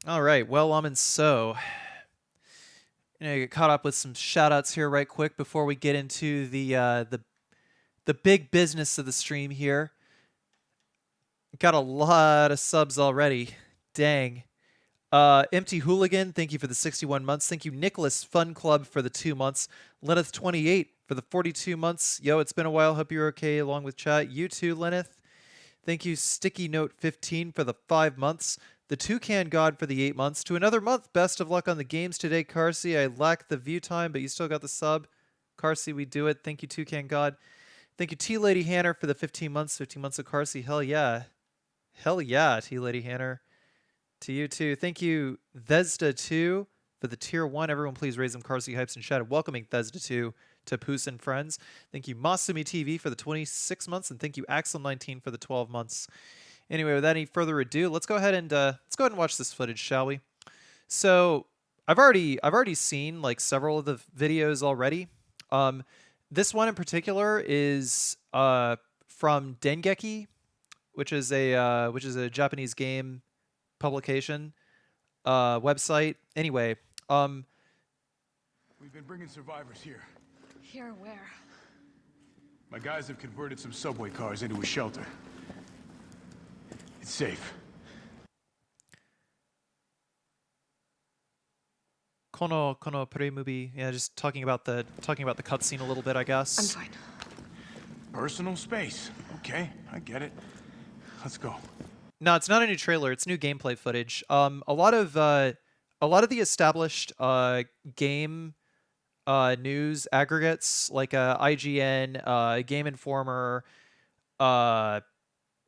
All right, well, get caught up with some shoutouts here right quick before we get into the big business of the stream here. Got a lot of subs already. Dang. Empty Hooligan, thank you for the 61 months. Thank you, Nicholas Fun Club, for the 2 months. Lenneth28 for the 42 months. Yo, it's been a while. Hope you're okay along with chat. You too, Lenneth. Thank you, Sticky Note 15 for the 5 months. The Toucan God for the 8 months. To another month. Best of luck on the games today, Carsey. I lack the view time, but you still got the sub. Carsey, we do it. Thank you, Toucan God. Thank you, T Lady Hanner, for the 15 months. 15 months of Carsey. Hell yeah. Hell yeah, T Lady Hanner. To you too. Thank you, Thesda2, for the tier 1. Everyone please raise them Carsey hypes and shout welcoming Thesda2 to Poos and Friends. Thank you, Masumi TV, for the 26 months, and thank you, Axel19, for the 12 months. Anyway, without any further ado, let's go ahead and watch this footage, shall we? So I've already seen like several of the videos already. This one in particular is from Dengeki, which is a Japanese game publication website. Anyway, we've been bringing survivors here. Here where? My guys have converted some subway cars into a shelter. It's safe. Kono pre-movie. Yeah, just talking about the cutscene a little bit, I guess. I'm fine. Personal space. Okay, I get it. Let's go. No, it's not a new trailer. It's new gameplay footage. A lot of the established game news aggregates like IGN, Game Informer,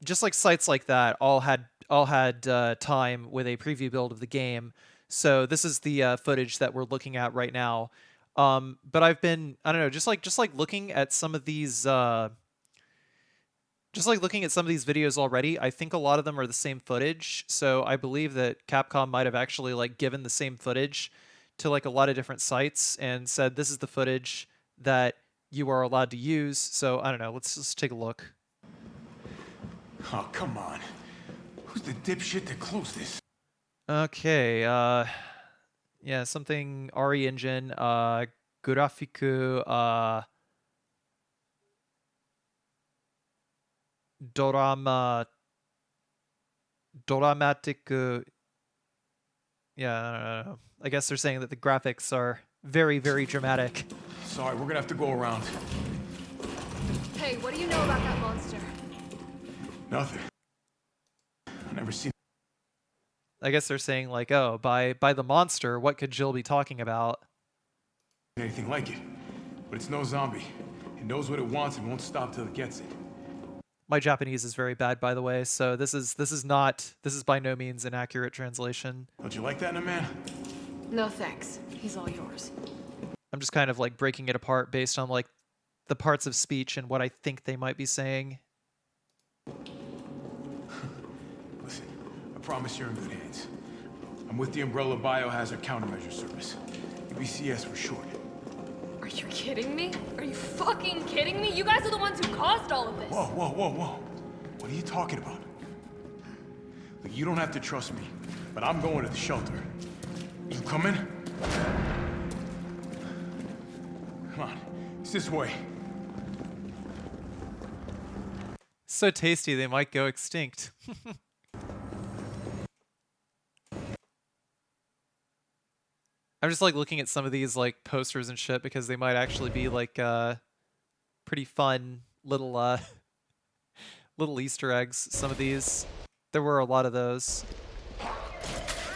just like sites like that, all had time with a preview build of the game. So this is the footage that we're looking at right now. But I've been, I don't know, just like looking at some of these. Just like looking at some of these videos already, I think a lot of them are the same footage. So I believe that Capcom might have actually like given the same footage to like a lot of different sites and said, this is the footage that you are allowed to use. So I don't know. Let's just take a look. Oh, come on. Who's the dipshit that closed this? Okay. Yeah, something RE Engine, Grafiku, Doramatic. Yeah, I don't know. I guess they're saying that the graphics are very, very dramatic. Sorry, we're gonna have to go around. Hey, what do you know about that monster? Nothing. I've never seen. I guess they're saying like, oh, by the monster, what could Jill be talking about? Anything like it, but it's no zombie. It knows what it wants and won't stop till it gets it. My Japanese is very bad, by the way, so this is by no means an accurate translation. Don't you like that in a man? No thanks. He's all yours. I'm just kind of like breaking it apart based on like the parts of speech and what I think they might be saying. Listen, I promise you're in good hands. I'm with the Umbrella Biohazard Countermeasure Service. UBCS for short. Are you kidding me? Are you fucking kidding me? You guys are the ones who caused all of this. Whoa, whoa, whoa, whoa. What are you talking about? Look, you don't have to trust me, but I'm going to the shelter. You coming? Come on, it's this way. So tasty, they might go extinct. I'm just like looking at some of these like posters and shit because they might actually be like pretty fun little little Easter eggs. Some of these, there were a lot of those.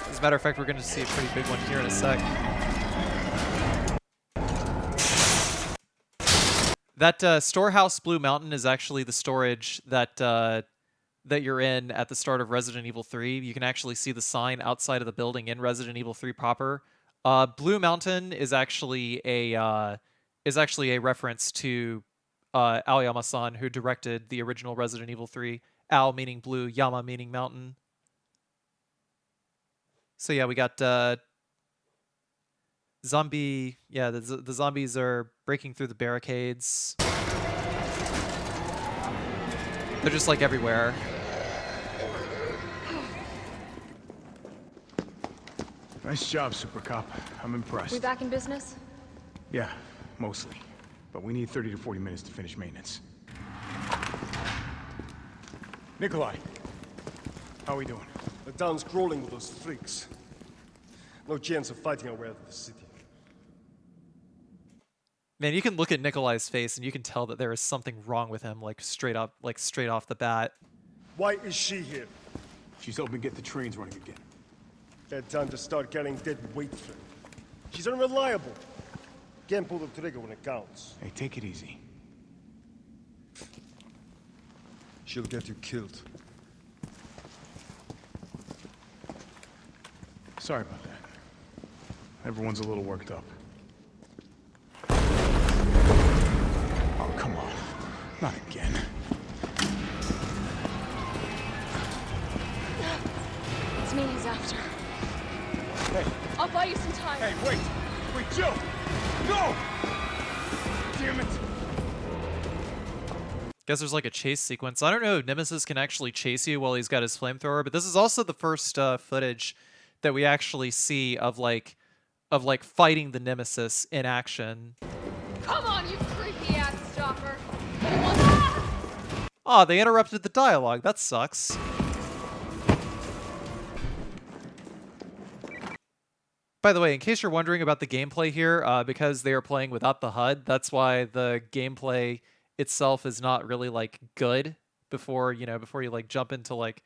As a matter of fact, we're going to see a pretty big one here in a sec. That Storehouse Blue Mountain is actually the storage that that you're in at the start of Resident Evil 3. You can actually see the sign outside of the building in Resident Evil 3 proper. Blue Mountain is actually a reference to Aoyama-san, who directed the original Resident Evil 3. Ao meaning blue, Yama meaning mountain. So yeah, we got zombie. Yeah, the zombies are breaking through the barricades. They're just like everywhere. Nice job, Super Cop. I'm impressed. We back in business? Yeah, mostly. But we need 30 to 40 minutes to finish maintenance. Nikolai, how are we doing? The town's crawling with those freaks. No chance of fighting our way out of the city. Man, you can look at Nikolai's face and you can tell that there is something wrong with him, like straight off the bat. Why is she here? She's helping get the trains running again. That time to start carrying dead weight for her. She's unreliable. Can't pull the trigger when it counts. Hey, take it easy. She'll get you killed. Sorry about that. Everyone's a little worked up. Oh, come on. Not again. It's me he's after. Hey, I'll buy you some time. hey, wait! Wait, Jill! No! Damn it! Guess there's like a chase sequence. I don't know if Nemesis can actually chase you while he's got his flamethrower, but this is also the first footage that we actually see of like fighting the Nemesis in action. Come on, you creepy ass stalker. Oh, they interrupted the dialogue. That sucks. By the way, in case you're wondering about the gameplay here, because they are playing without the HUD, that's why the gameplay itself is not really like good before you like jump into like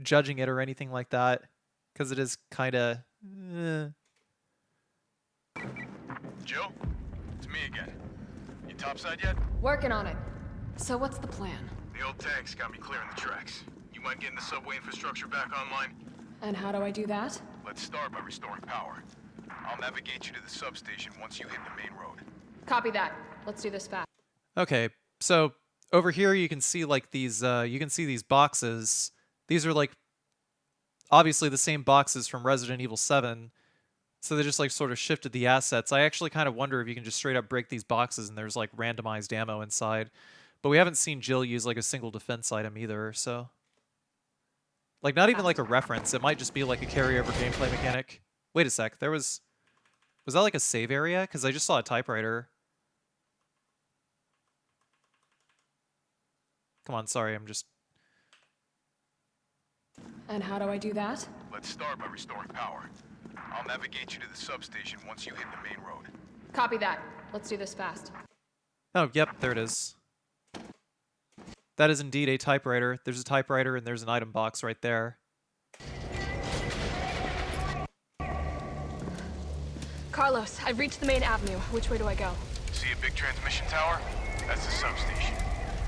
judging it or anything like that, because it is kind of. Jill? It's me again. You topside yet? Working on it. So what's the plan? The old tanks got me clearing the tracks. You mind getting the subway infrastructure back online? And how do I do that? Let's start by restoring power. I'll navigate you to the substation once you hit the main road. Copy that. Let's do this fast. Okay, so over here you can see like these. You can see these boxes. These are like obviously the same boxes from Resident Evil 7. So they just like sort of shifted the assets. I actually kind of wonder if you can just straight up break these boxes and there's like randomized ammo inside. But we haven't seen Jill use like a single defense item either, so. Like not even like a reference. It might just be like a carryover gameplay mechanic. Wait a sec, was that like a save area? Because I just saw a typewriter. Come on, sorry, I'm just. And how do I do that? Let's start by restoring power. I'll navigate you to the substation once you hit the main road. Copy that. Let's do this fast. Oh, yep, there it is. That is indeed a typewriter. There's a typewriter and there's an item box right there. Carlos, I've reached the main avenue. Which way do I go? See a big transmission tower? That's the substation.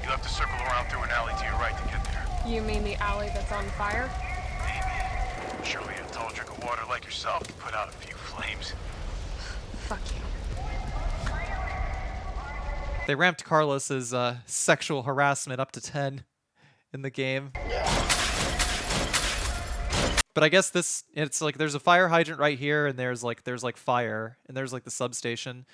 You'll have to circle around through an alley to your right to get there. You mean the alley that's on fire? Maybe. Surely a tall drink of water like yourself can put out a few flames. Fuck you. They ramped Carlos's sexual harassment up to 10 in the game. But I guess it's like there's a fire hydrant right here, and there's like fire, and there's like the substation.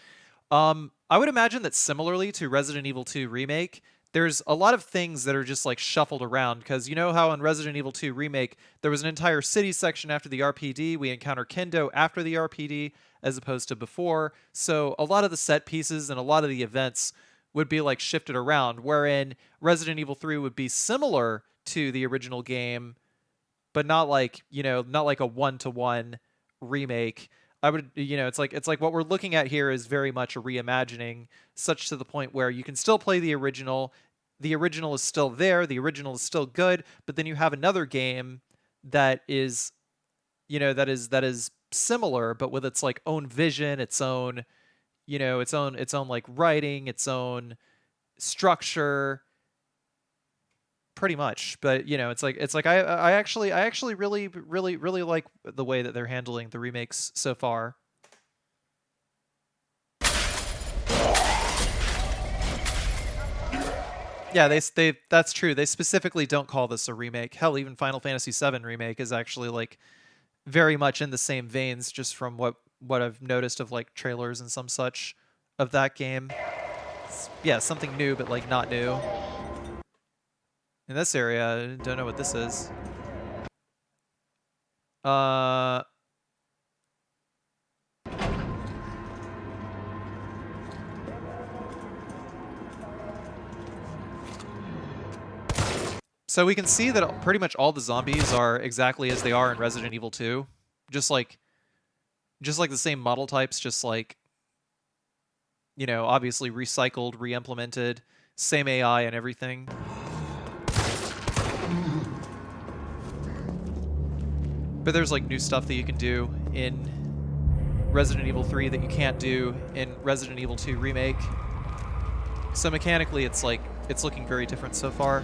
I would imagine that similarly to Resident Evil 2 Remake, there's a lot of things that are just like shuffled around, because you know how in Resident Evil 2 Remake there was an entire city section after the RPD, we encounter Kendo after the RPD as opposed to before, so a lot of the set pieces and a lot of the events would be like shifted around, wherein Resident Evil 3 would be similar to the original game, but not like, not like a one-to-one remake. I would, it's like what we're looking at here is very much a reimagining, such to the point where you can still play the original. The original is still there. The original is still good, but then you have another game that is, that is similar, but with its like own vision, its own, its own like writing, its own structure. Pretty much, but it's like I actually really like the way that they're handling the remakes so far. Yeah, they that's true. They specifically don't call this a remake. Hell, even Final Fantasy VII Remake is actually like very much in the same veins, just from what I've noticed of like trailers and some such of that game. Yeah, something new, but like not new. In this area, I don't know what this is. So we can see that pretty much all the zombies are exactly as they are in Resident Evil 2. Just like the same model types, just like, you know, obviously recycled, re-implemented, same AI and everything. But there's like new stuff that you can do in Resident Evil 3 that you can't do in Resident Evil 2 Remake. So mechanically it's like, it's looking very different so far.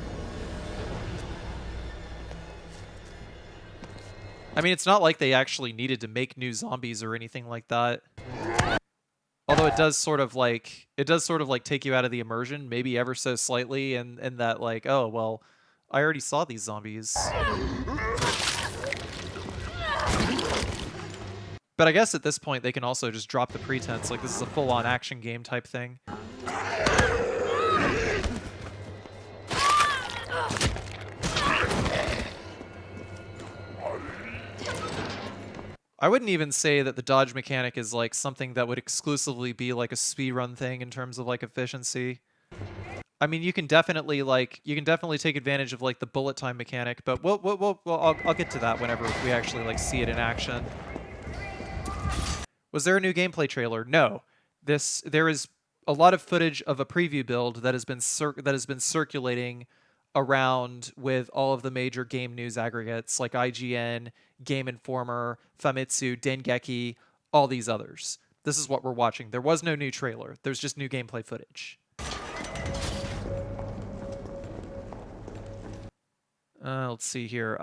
I mean, it's not like they actually needed to make new zombies or anything like that. Although it does sort of like take you out of the immersion, maybe ever so slightly, and that like, oh well, I already saw these zombies. But I guess at this point they can also just drop the pretense, like this is a full-on action game type thing. I wouldn't even say that the dodge mechanic is like something that would exclusively be like a speedrun thing in terms of like efficiency. I mean, you can definitely take advantage of like the bullet time mechanic, but I'll get to that whenever we actually like see it in action. Was there a new gameplay trailer? No. There is a lot of footage of a preview build that has been circulating around with all of the major game news aggregates like IGN, Game Informer, Famitsu, Dengeki, all these others. This is what we're watching. There was no new trailer. There's just new gameplay footage. Let's see here.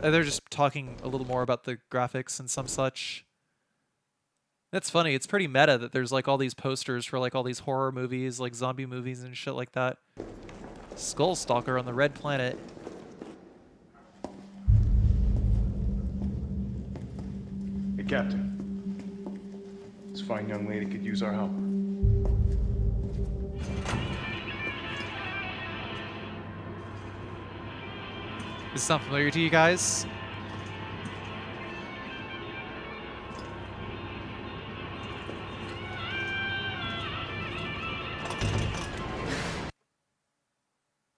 They're just talking a little more about the graphics and some such. That's funny. It's pretty meta that there's like all these posters for like all these horror movies, like zombie movies and shit like that. Skullstalker on the Red Planet. Hey, Captain. This fine young lady could use our help. Does this sound familiar to you guys?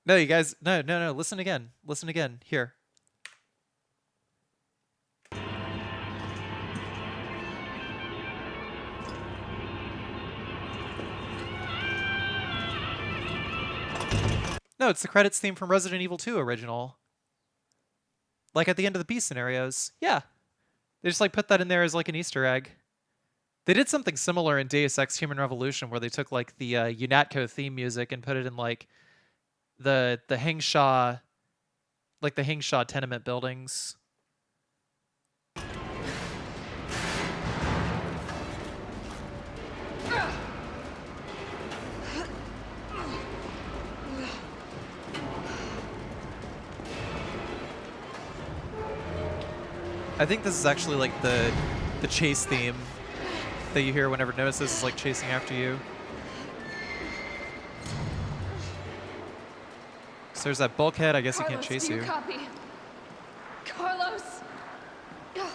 No, you guys, no, listen again. Listen again. Here. No, it's the credits theme from Resident Evil 2 original. Like at the end of the B scenarios. Yeah. They just like put that in there as like an Easter egg. They did something similar in Deus Ex Human Revolution where they took like the UNATCO theme music and put it in like the Hengsha, like the Hengsha tenement buildings. I think this is actually like the chase theme that you hear whenever Nemesis is like chasing after you. So there's that bulkhead. I guess he can't chase you. Copy. Carlos. Oh,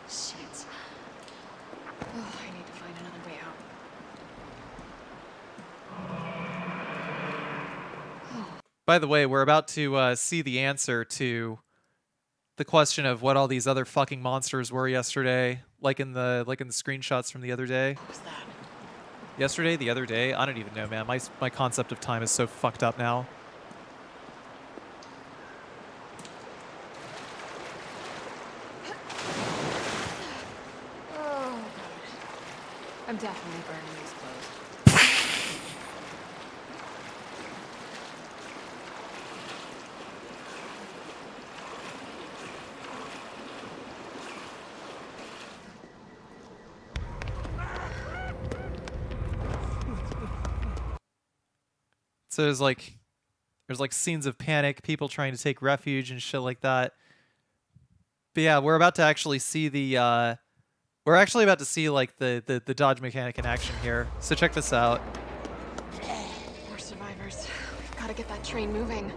shit. Oh, I need to find another way out. By the way, we're about to see the answer to the question of what all these other fucking monsters were yesterday, like in the screenshots from the other day. What was that? Yesterday, the other day, I don't even know, man. My concept of time is so fucked up now. Oh, God. I'm definitely burning these clothes. So there's like scenes of panic, people trying to take refuge and shit like that. But yeah, we're about to actually see the like the dodge mechanic in action here. So check this out. More survivors. We've got to get that train moving.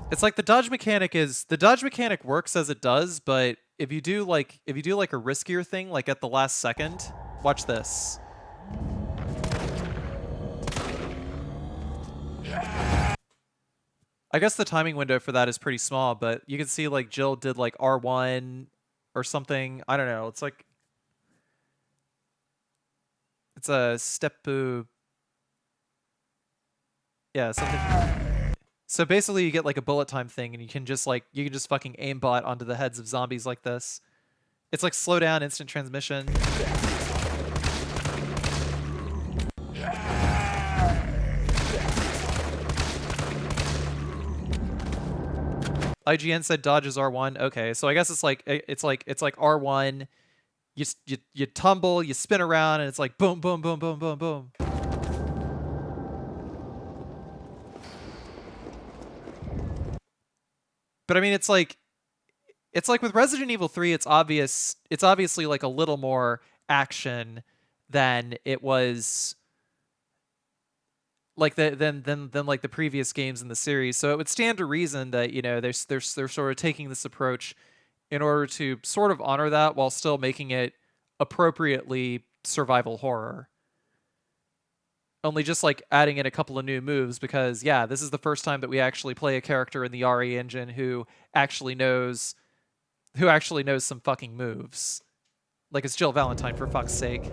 It's like the dodge mechanic works as it does, but if you do like a riskier thing, like at the last second, watch this. I guess the timing window for that is pretty small, but you can see like Jill did like R1 or something. I don't know. It's like it's a step. Yeah, something. So basically, you get like a bullet time thing, and you can just fucking aimbot onto the heads of zombies like this. It's like slow down, instant transmission. IGN said dodge is R1. Okay, so I guess it's like R1. You tumble, you spin around, and it's like boom, boom, boom, boom, boom, boom. But I mean, it's like with Resident Evil 3, it's obviously like a little more action than it was like than like the previous games in the series. So it would stand to reason that, you know, they're sort of taking this approach in order to sort of honor that while still making it appropriately survival horror. Only just like adding in a couple of new moves because, yeah, this is the first time that we actually play a character in the RE engine who actually knows some fucking moves. Like it's Jill Valentine, for fuck's sake.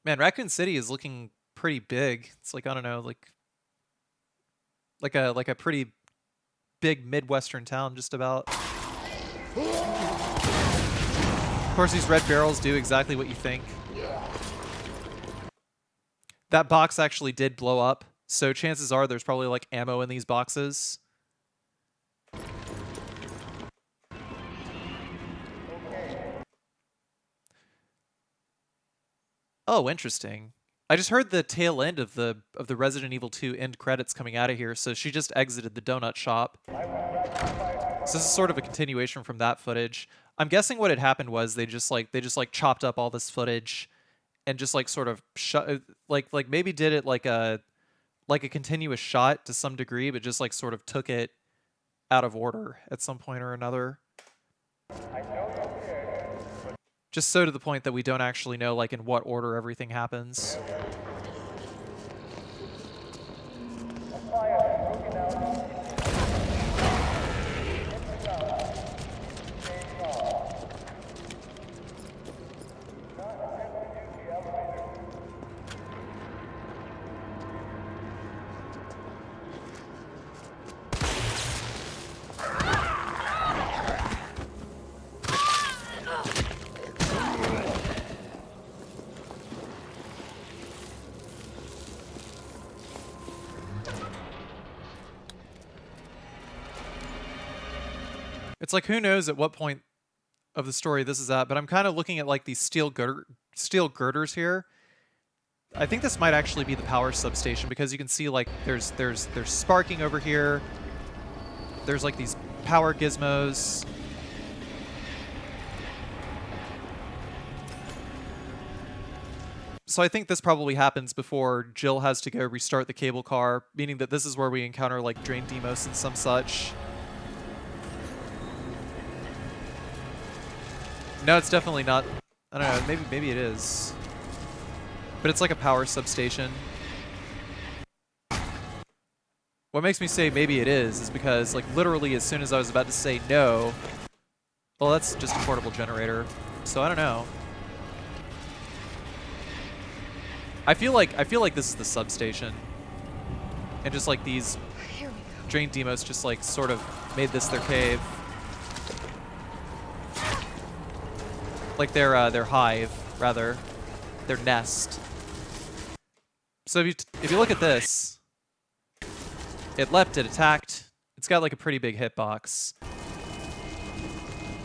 Man, Raccoon City is looking pretty big. It's like, I don't know, like a pretty big Midwestern town, just about. Of course, these red barrels do exactly what you think. That box actually did blow up, so chances are there's probably like ammo in these boxes. Oh, interesting. I just heard the tail end of the Resident Evil 2 end credits coming out of here, so she just exited the donut shop. So this is sort of a continuation from that footage. I'm guessing what had happened was they just chopped up all this footage and just like sort of like maybe did it like a continuous shot to some degree, but just like sort of took it out of order at some point or another. Just so to the point that we don't actually know like in what order everything happens. It's like, who knows at what point of the story this is at, but I'm kind of looking at like these steel girders here. I think this might actually be the power substation because you can see like there's sparking over here. There's like these power gizmos. So I think this probably happens before Jill has to go restart the cable car, meaning that this is where we encounter like drain demos and some such. No, it's definitely not. I don't know, maybe it is. But it's like a power substation. What makes me say maybe it is because like literally as soon as I was about to say no, well, that's just a portable generator. So I don't know. I feel like this is the substation. And just like these drain demos just like sort of made this their cave. Like their hive, rather. Their nest. So if you look at this, it leapt, it attacked. It's got like a pretty big hitbox.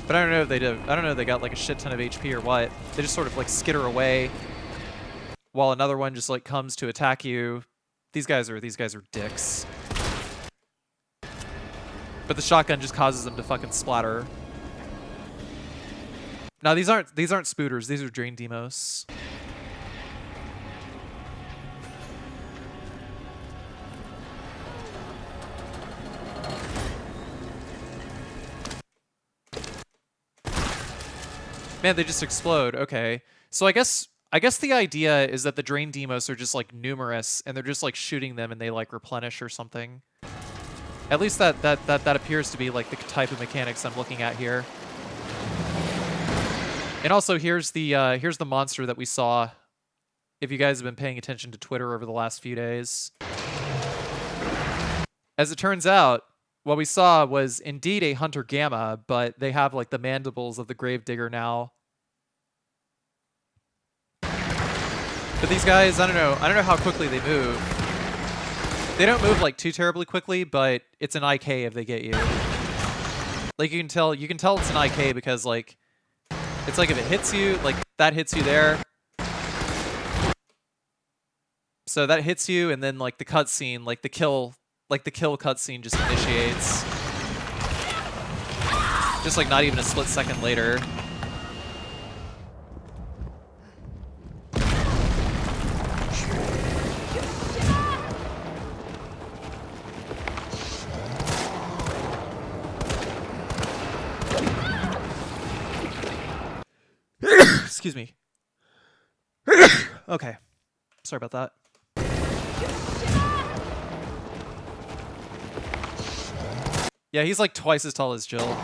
But I don't know if they did. I don't know if they got like a shit ton of HP or what. They just sort of like skitter away while another one just like comes to attack you. These guys are dicks. But the shotgun just causes them to fucking splatter. Now these aren't spooters, these are drain demos. Man, they just explode. Okay. So I guess the idea is that the drain demos are just like numerous and they're just like shooting them and they like replenish or something. At least that appears to be like the type of mechanics I'm looking at here. And also here's the monster that we saw. If you guys have been paying attention to Twitter over the last few days. As it turns out, what we saw was indeed a Hunter Gamma, but they have like the mandibles of the Gravedigger now. But these guys, I don't know how quickly they move. They don't move like too terribly quickly, but it's an IK if they get you. Like you can tell it's an IK because like it's like if it hits you, like that hits you there. So that hits you, and then like the cutscene, like the kill cutscene just initiates. Just like not even a split second later. Excuse me. Okay. Sorry about that. Yeah, he's like twice as tall as Jill.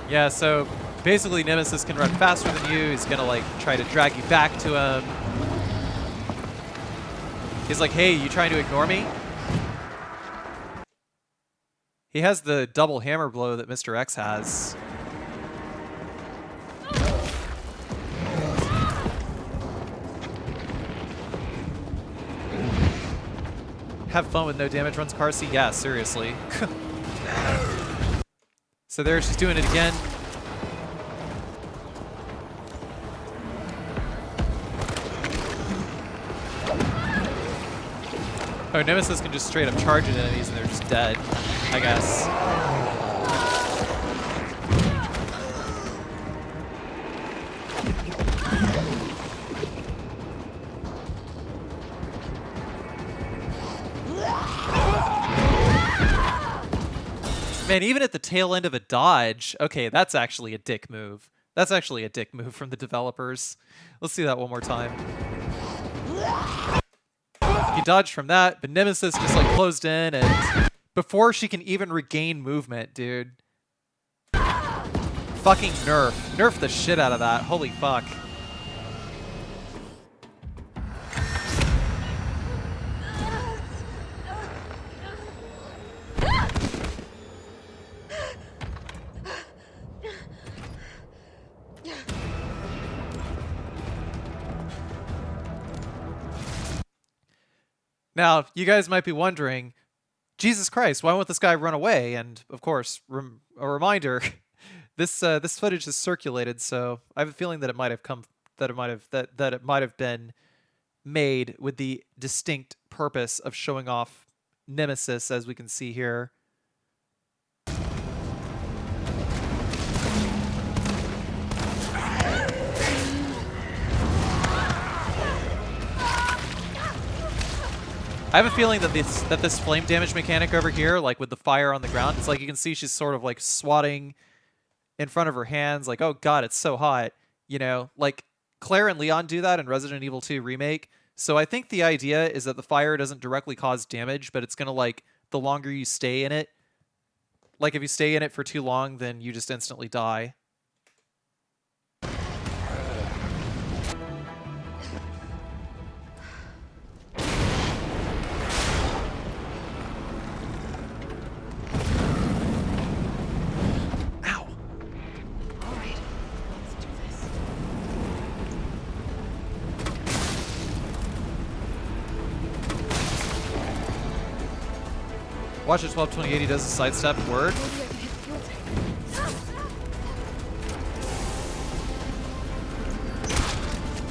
Yeah, so basically Nemesis can run faster than you. He's gonna like try to drag you back to him. He's like, hey, you trying to ignore me? He has the double hammer blow that Mr. X has. Have fun with no damage runs car seat? Yeah, seriously. So there she's doing it again. Oh, Nemesis can just straight up charge at enemies and they're just dead, I guess. Man, even at the tail end of a dodge, okay, that's actually a dick move. That's actually a dick move from the developers. Let's see that one more time. He dodged from that, but Nemesis just like closed in, and before she can even regain movement, dude. Fucking nerf. Nerf the shit out of that. Holy fuck. Now, you guys might be wondering, Jesus Christ, why won't this guy run away? And of course, a reminder, this footage is circulated, so I have a feeling that it might have been made with the distinct purpose of showing off Nemesis, as we can see here. I have a feeling that this flame damage mechanic over here, like with the fire on the ground, it's like you can see she's sort of like swatting in front of her hands, like, oh god, it's so hot. You know, like Claire and Leon do that in Resident Evil 2 Remake. So I think the idea is that the fire doesn't directly cause damage, but it's gonna like, the longer you stay in it, like if you stay in it for too long, then you just instantly die. Watch it 12-20-80 does a sidestep word.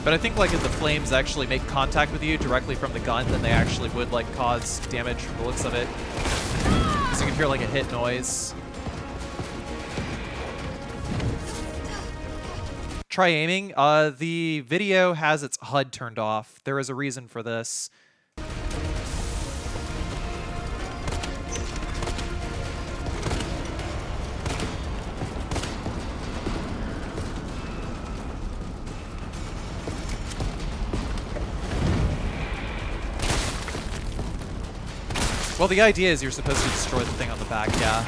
But I think like if the flames actually make contact with you directly from the gun, then they actually would like cause damage from the looks of it. So you can hear like a hit noise. try aiming. The video has its HUD turned off. There is a reason for this. Well, the idea is you're supposed to destroy the thing on the back, yeah.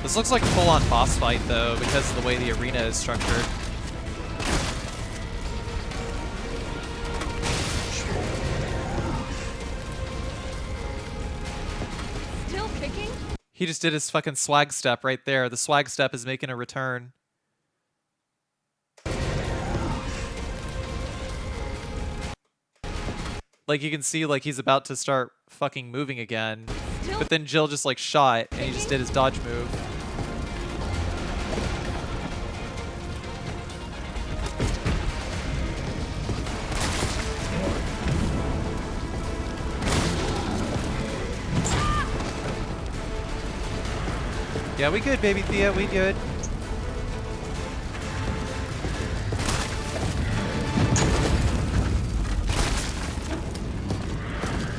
This looks like a full-on boss fight, though, because of the way the arena is structured. Still kicking? He just did his fucking swag step right there. The swag step is making a return. Like, you can see, like, he's about to start fucking moving again. But then Jill just, like, shot, and he just did his dodge move. Yeah, we good, baby Thea, we good.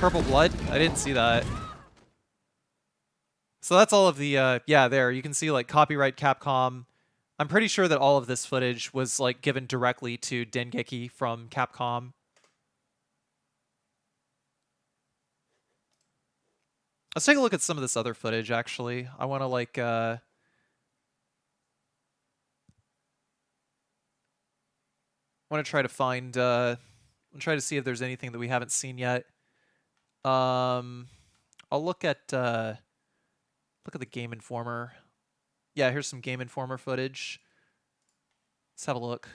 Purple blood? I didn't see that. So that's all of the, yeah, there. You can see, like, copyright Capcom. I'm pretty sure that all of this footage was, like, given directly to Dengeki from Capcom. Let's take a look at some of this other footage, actually. I want to, like, want to try to find, try to see if there's anything that we haven't seen yet. I'll look at the Game Informer. Yeah, here's some Game Informer footage. Let's have a look.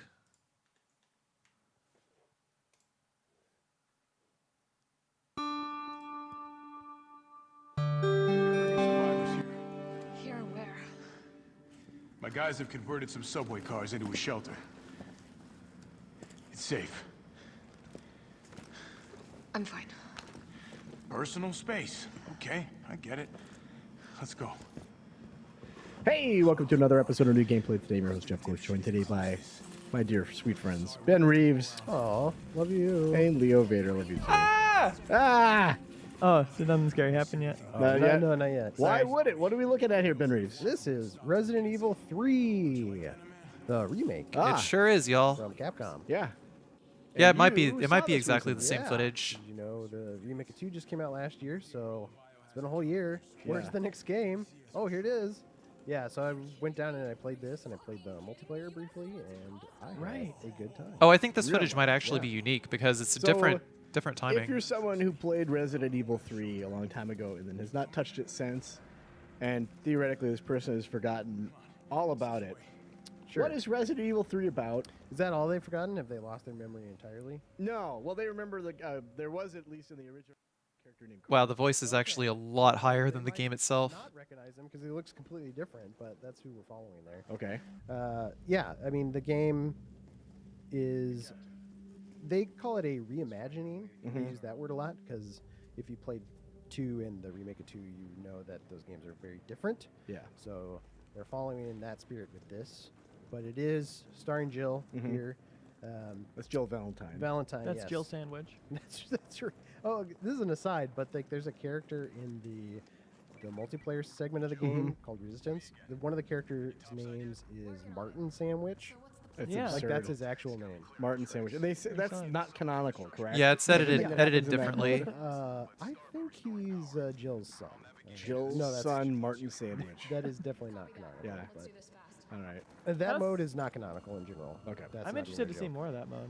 Here where? My guys have converted some subway cars into a shelter. It's safe. I'm fine. Personal space. Okay, I get it. Let's go. Hey, welcome to another episode of New Gameplay. Today, I'm your host, Jeff Gorge, joined today by my dear sweet friends, Ben Reeves. Aw, love you. And Leo Vader, love you too. Ah! Ah! Oh, so nothing scary happened yet? Not yet? No, not yet. Why Sorry. would it? What are we looking at here, Ben Reeves? This is Resident Evil 3, the remake Ah. It sure is, y'all. from Capcom. Yeah. Yeah, And it might be. you It saw might be this exactly the recently. same Yeah. footage. You know, the remake of 2 just came out last year, so it's been a whole year. Where's Yeah. the next game? Oh, here it is. Yeah, so I went down and I played this, and I played the multiplayer briefly, and I had a good time. Oh, I think this footage Really? might actually Yeah. be unique because it's a So, different If timing. you're someone who played Resident Evil 3 a long time ago and then has not touched it since, and theoretically this person has forgotten all about it, Sure. what is Resident Evil 3 about? Is that all they've forgotten? Have they lost their memory entirely? No. Well, they remember there was at least in the original character named Wow, the voice is actually a lot higher than the Might game itself. Not recognize him because he looks completely different, but that's who we're following there. Okay. Yeah, I mean the game is. They call it a reimagining. They use that word a lot because if you played 2 and the remake of 2, you know that those games are very different. Yeah. So they're following in that spirit with this, but it is starring Jill here. That's Jill Valentine. Valentine. That's yes. Jill Sandwich. That's right. Oh, this is an aside, but like, there's a character in the multiplayer segment of the game called Resistance. One of the characters' names is Martin Sandwich. It's Yeah. absurd. Like that's his actual name. Martin Sandwich. And they say that's Nice. not canonical, correct? Yeah, it's edited Everything that edited happens in that differently. mode. I think he's Jill's son. Jill's No, that's- son, Martin Sandwich. That is definitely not canonical. Yeah. But All right. that How's- mode is not canonical in general. Okay. That's I'm not interested to even a see joke. more of that mode.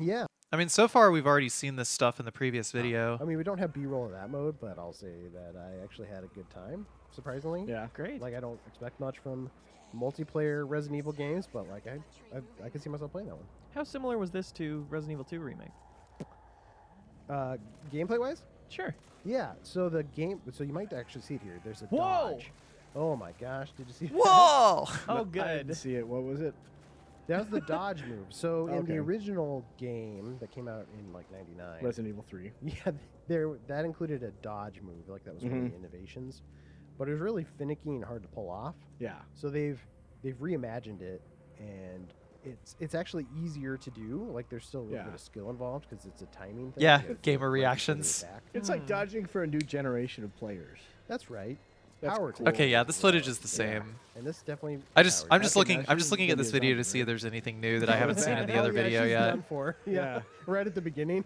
Yeah. I mean, so far we've already seen this stuff in the previous video. I mean, we don't have B-roll in that mode, but I'll say that I actually had a good time, surprisingly. Yeah. Great. Like, I don't expect much from multiplayer Resident Evil games, but like I can see myself playing that one. How similar was this to Resident Evil 2 remake? Gameplay wise, Sure. yeah. So the game, so you might actually see it here. There's a Whoa! dodge. Oh my gosh! Did you see? Whoa! Oh, I didn't good. see it. What was it? That was the dodge move. So in the Okay. original game that came out in like '99, Resident Evil 3. yeah, that included a dodge move. Like that was one of the innovations, but it was really finicky and hard to pull off. Yeah. So they've reimagined it, and it's actually easier to do. Like there's still a little bit of skill involved because it's a timing thing. Yeah, You gotta gamer feel right before the reactions. attack. It's like dodging for a new generation of players. That's right. That's Power cool. to Okay, it. yeah, this footage is the Yeah. same. And this definitely. I'm just Okay, looking that's I'm just looking at this video video to zombie, see if right? there's anything new that I haven't seen in the other Oh, yeah, video she's yet. done for. Yeah. Yeah. Right at the beginning.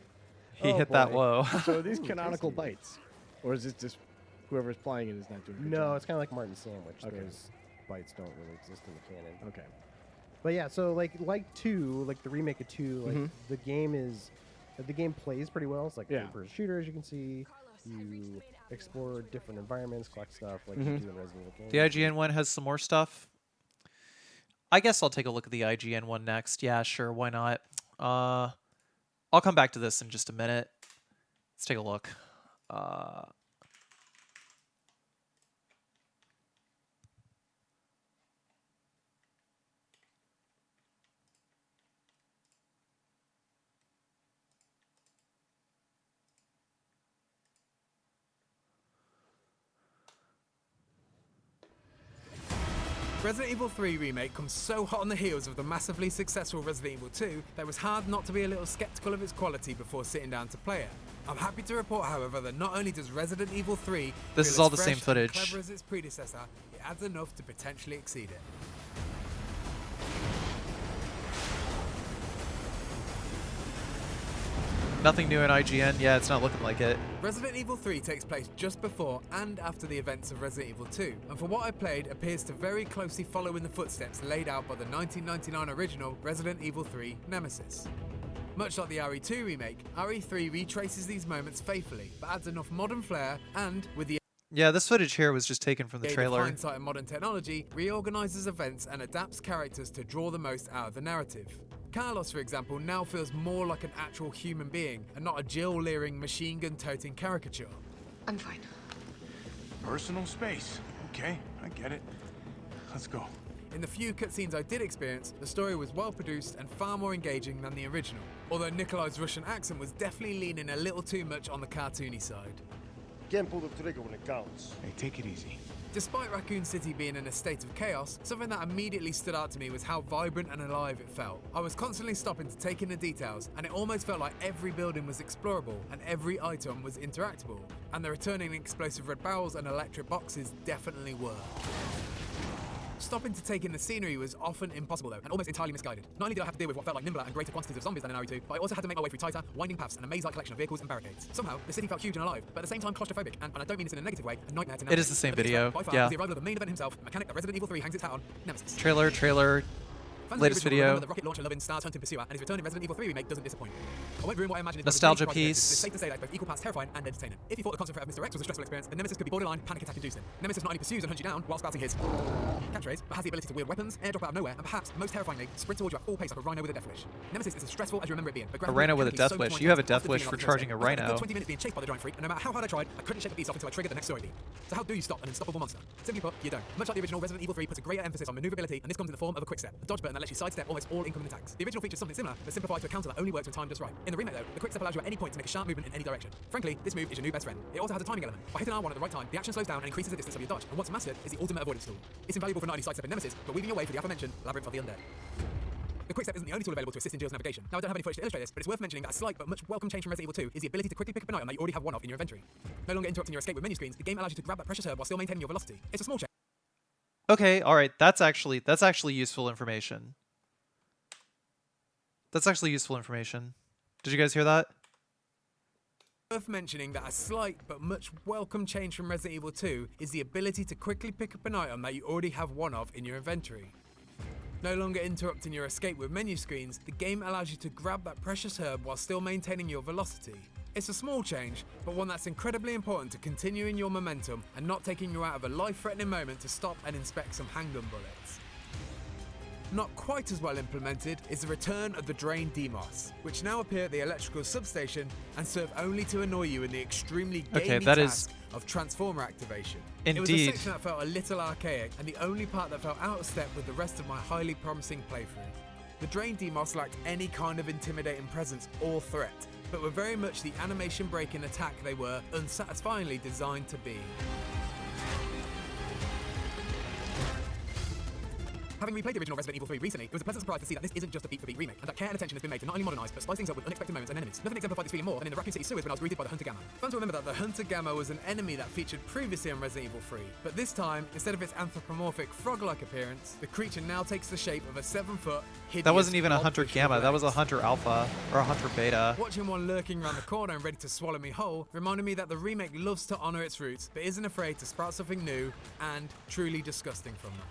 He Oh, hit that boy. low. So are these Ooh, canonical tasty. bites? Or is it just whoever's playing it is not doing a good No, job? it's kind of like Martin Sandwich. Okay. Those bites don't really exist in the canon. Okay. But yeah, so like two, like the remake of two, like Mhm. the game plays pretty well. It's like a Yeah. first shooter, as you can see. You explore different environments, collect stuff like you do in Resident Evil games. The IGN one has some more stuff. I guess I'll take a look at the IGN one next. Yeah, sure, why not? I'll come back to this in just a minute. Let's take a look. Resident Evil 3 Remake comes so hot on the heels of the massively successful Resident Evil 2 that it was hard not to be a little skeptical of its quality before sitting down to play it. I'm happy to report, however, that not only does Resident Evil 3 This feel is all as the fresh same and footage. clever as its predecessor, it adds enough to potentially exceed it. Nothing new in IGN. Yeah, it's not looking like it. Resident Evil 3 takes place just before and after the events of Resident Evil 2, and for what I played appears to very closely follow in the footsteps laid out by the 1999 original Resident Evil 3 Nemesis. Much like the RE2 remake, RE3 retraces these moments faithfully, but adds enough modern flair and, with the Yeah, this footage here was just taken from the aid of trailer. hindsight and modern technology, reorganizes events and adapts characters to draw the most out of the narrative. Carlos, for example, now feels more like an actual human being and not a Jill-leering, machine-gun-toting caricature. I'm fine. Personal space. Okay, I get it. Let's go. In the few cutscenes I did experience, the story was well produced and far more engaging than the original, although Nikolai's Russian accent was definitely leaning a little too much on the cartoony side. Can't pull the trigger when it counts. Hey, take it easy. Despite Raccoon City being in a state of chaos, something that immediately stood out to me was how vibrant and alive it felt. I was constantly stopping to take in the details, and it almost felt like every building was explorable and every item was interactable. And the returning explosive red barrels and electric boxes definitely were. Stopping to take in the scenery was often impossible though, and almost entirely misguided. Not only did I have to deal with what felt like nimbler and greater quantities of zombies than in RE2, but I also had to make my way through tighter, winding paths and a maze-like collection of vehicles and barricades. Somehow, the city felt huge and alive, but at the same time claustrophobic, and I don't mean this in a negative way, a nightmare to navigate. It is the same The biggest threat, video, by far, yeah. was the arrival of the main event himself, a mechanic that Resident Evil 3 hangs its hat on, Nemesis. Trailer, Fans latest of the original video. remember the rocket launcher loving stars hunting pursuer, and his return in Resident Evil 3 Remake doesn't disappoint. I won't ruin what I imagine is Nostalgia one of the greatest piece. It's safe to say that it's both equal parts terrifying and entertaining. If you thought the constant threat of Mr. X was a stressful experience, then Nemesis could be borderline panic attack inducing. Nemesis not only pursues and hunts you down while spouting his catchphrase, but has the ability to wield weapons, airdrop out of nowhere, and perhaps, most terrifyingly, sprint towards you at full pace like a rhino with a death wish. Nemesis is as stressful as you remember it being. But A rhino with a graphically death so wish. much You have a more death intense, wish often for feeling charging a like I spent rhino. 20 minutes being chased by the giant freak, and no matter how hard I tried, I couldn't shake the beast off until I triggered the next story beat. So how do you stop an unstoppable monster? Simply put, you don't. Much like the original, Resident Evil 3 puts a greater emphasis on maneuverability, and this comes in the form of a quick step, a dodge button that lets you sidestep almost all incoming attacks. The original features something similar, but simplified to a counter that only works when timed just right. In the remake though, the quick step allows you at any point to make a sharp movement in any direction. Frankly, this move is your new best friend. It also has a timing element. By hitting R1 at the right time, the action slows down and increases the distance of your dodge, and once mastered, is the ultimate avoidance tool. It's invaluable for not only sidestepping Nemesis, but weaving your way through the aforementioned Labyrinth of the Undead. The quick step isn't the only tool available to assist in Jill's navigation. Now I don't have any footage to illustrate this, but it's worth mentioning that a slight but much welcome change from Resident Evil 2 is the ability to quickly pick up an item that you already have one of in your inventory. No longer interrupting your escape with menu screens, the game allows you to grab that precious herb while still maintaining your velocity. It's a small change. Okay, all right. That's actually useful information. That's actually useful information. Did you guys hear that? Worth mentioning that a slight but much welcome change from Resident Evil 2 is the ability to quickly pick up an item that you already have one of in your inventory. No longer interrupting your escape with menu screens, the game allows you to grab that precious herb while still maintaining your velocity. It's a small change, but one that's incredibly important to continuing your momentum and not taking you out of a life-threatening moment to stop and inspect some handgun bullets. Not quite as well implemented is the return of the Drain Demos, which now appear at the electrical substation and serve only to annoy you in the extremely gamey that task is- of transformer activation. It was a Indeed. section that felt a little archaic and the only part that felt out of step with the rest of my highly promising playthrough. The Drain Demos lacked any kind of intimidating presence or threat, but were very much the animation-breaking attack they were unsatisfyingly designed to be. Having replayed the original Resident Evil 3 recently, it was a pleasant surprise to see that this isn't just a beat-for-beat remake, and that care and attention has been made to not only modernise, but spice things up with unexpected moments and enemies. Nothing exemplified this feeling more than in the Raccoon City sewers when I was greeted by the Hunter Gamma. Fans will remember that the Hunter Gamma was an enemy that featured previously on Resident Evil 3, but this time, instead of its anthropomorphic frog-like appearance, the creature now takes the shape of a 7-foot, hideous... That wasn't even a blobfish Hunter with Gamma. That was a legs. Hunter Alpha or a Hunter Beta. Watching one lurking around the corner and ready to swallow me whole reminded me that the remake loves to honour its roots, but isn't afraid to sprout something new and truly disgusting from them.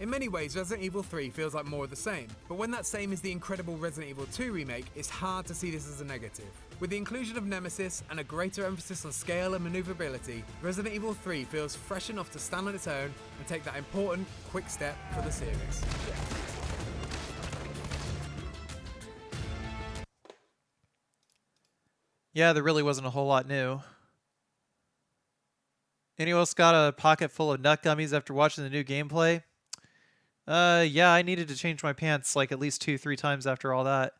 In many ways, Resident Evil 3 feels like more of the same, but when that same is the incredible Resident Evil 2 remake, it's hard to see this as a negative. With the inclusion of Nemesis and a greater emphasis on scale and maneuverability, Resident Evil 3 feels fresh enough to stand on its own and take that important, quick step for the series. Yeah, there really wasn't a whole lot new. Anyone else got a pocket full of nut gummies after watching the new gameplay? Yeah, I needed to change my pants like at least 2-3 times after all that.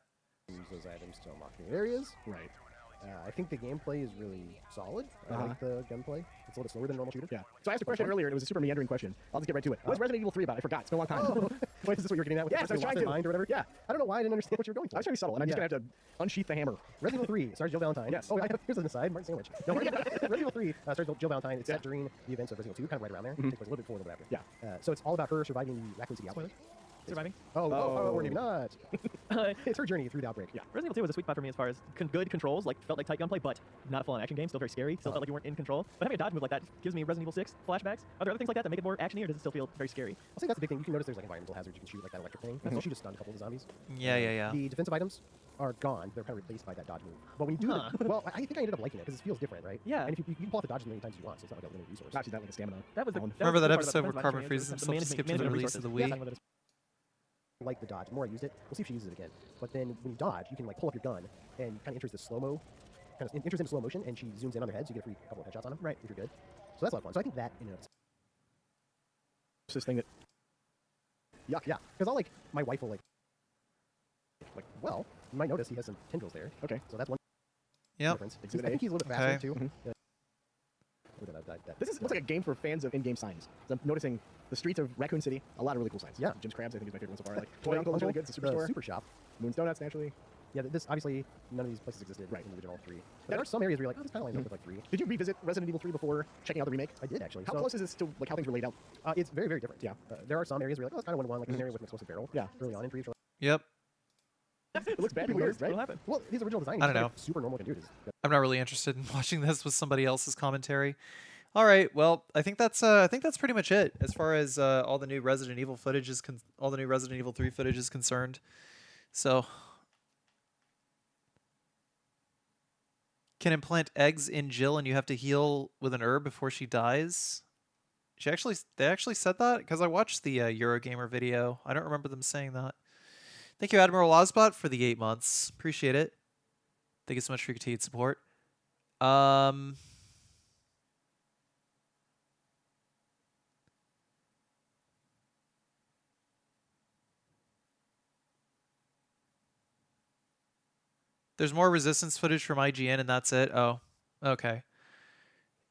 Use those items to unlock new areas. Right. I think the gameplay is really solid. I like the gunplay. It's a little slower than normal shooter. Yeah. So I asked a question earlier, and it was a super meandering question. I'll just get right to it. What's Resident Evil 3 about? I forgot. It's been a long time. Oh. Wait, is this what you're getting at? With Yes, the I was person trying who lost to. their mind or whatever? Yeah. I don't know why I didn't understand what you were going for. I was trying to be subtle, and I'm just Yeah. going to have to unsheath the hammer. Resident Evil 3 stars Jill Valentine. Yes. Oh, here's an aside. Martin Sandwich. No, Resident Evil 3 stars Jill Valentine. It's set during the events of Resident Evil 2, kind of right around there. It takes place a little bit before, a little bit after. Yeah. So it's all about her surviving the Raccoon City outbreak. Surviving. Or maybe not. Uh, It's her journey through the outbreak. Yeah. Resident Evil 2 was a sweet spot for me as far as good controls, like felt like tight gunplay, but not a full-on action game. Still very scary. Still felt like you weren't in control. But having a dodge move like that gives me Resident Evil 6 flashbacks. Are there other things like that that make it more actiony, or does it still feel very scary? I'll say that's the big thing. You can notice there's like environmental hazards. You can shoot like that electric thing. So she just stunned a couple of the zombies. Yeah. The defensive items are gone. They're kind of replaced by that dodge move. But when you do Huh. well, I think I ended up liking it because it feels different, right? Yeah. And if you can pull off the dodge as many times as you want, so it's not like a limited resource. Not just that like a stamina. That was the. Colin. Remember that was the episode cool where part Carbon about freezes Resident himself to Evil, skip to the management release of the resources. Wii? Yeah. Like the dodge. The more I used it, we'll see if she uses it again. But then when you dodge, you can like pull up your gun and kind of enters the slow-mo, kind of enters into slow motion, and she zooms in on their heads. So you get a free couple of headshots on them. Right. If you're good. So that's a lot of fun. So I think that in and of itself. This thing that. Yeah. Because I'll like my wife will like, well, you might notice he has some tendrils there. Okay. So that's one Yep. difference. Exhibit I think A. he's a little bit faster Okay. too. Mhm. That- This looks like a game for fans of in-game signs. So I'm noticing the streets of Raccoon City, a lot of really cool signs. Yeah. Jim's Crabs, I think, is my favorite one so far. Like Toy Uncle is really good. It's a the superstore. super shop. Moon's Donuts, naturally. Yeah, this obviously none of these places existed Right. in the original 3. But there are some areas where you're like, oh, this kind of lines up with like 3. Did you revisit Resident Evil 3 before checking out the remake? I did actually. How So, close is this to like how things were laid out? It's very, very different. Yeah. There are some areas where you're like, oh, it's kind of 1-1, like an area with an explosive barrel. Yeah. Early on in 3. So, Yep. It looks bad and People weird, use- right? What'll happen? well, his original design. I he's don't like know. Super normal looking dude. I'm not really interested in watching this with somebody else's commentary. All right, well, I think that's pretty much it as far as all the new Resident Evil footage is all the new Resident Evil 3 footage is concerned. So, can implant eggs in Jill and you have to heal with an herb before she dies. They actually said that because I watched the Eurogamer video. I don't remember them saying that. Thank you, Admiral Ozbot, for the 8 months. Appreciate it. Thank you so much for your continued support. There's more Resistance footage from IGN and that's it. Oh, okay.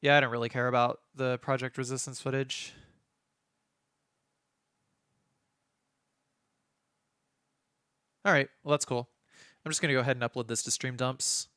Yeah, I don't really care about the Project Resistance footage. All right, well, that's cool. I'm just going to go ahead and upload this to Stream Dumps.